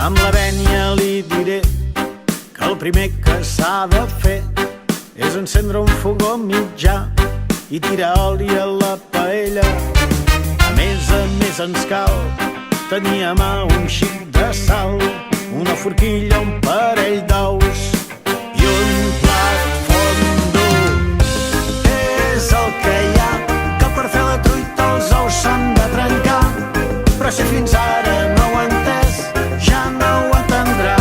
Amb la vènia li diré que el primer que s'ha de fer és encendre un fogó mitjà i tirar oli a la paella. A més ens cal tenir a mà un xic de sal, una forquilla, un parell d'ous i un plat fondo. És el que hi ha, que per fer la truita els ous s'han de trencar, però si fins ara no ho ha entès, ja no ho entendrà.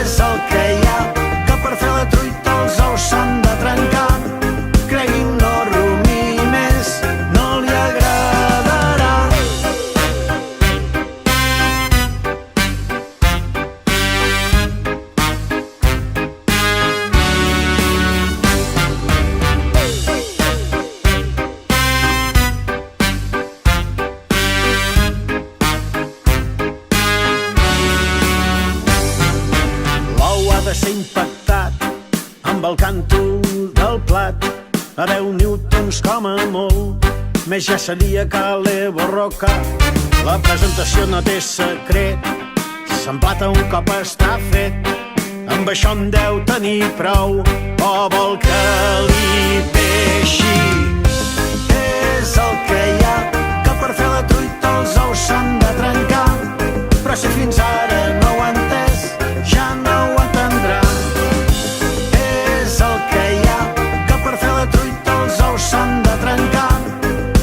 És el que hi ha, que per fer la truita els ous s'han de trencar, cregui'm, no rumiï més, no li agradarà. L'ou ha de ser impactat amb el càntul del plat a 10 newtons com a molt, més ja seria cale borroca. La presentació no té secret, s'emplata un cop està fet, amb això en deu tenir prou, o vol que li peixi. És el que hi ha, que per fer la truita els ous s'han de trencar, però si fins ara no ho ha entès, ja no ho entendrà. És el que hi ha, que per fer la truita els ous s'han de trencar,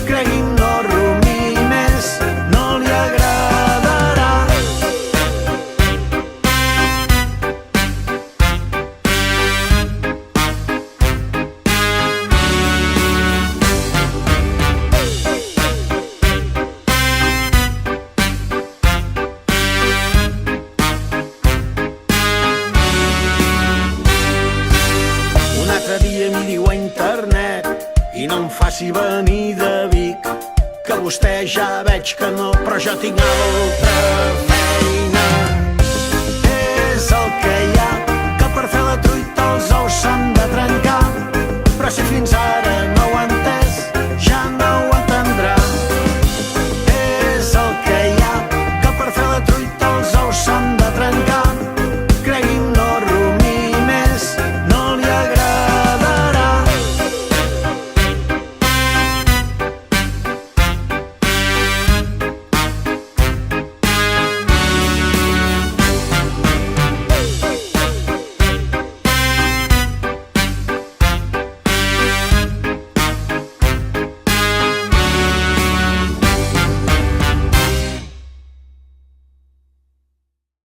cregui'm, no rumiï més, no li agradarà. Un altre dia m'hi diu a internet i no em faci venir de Vic, que vostè ja veig que no, però jo tinc altra feina.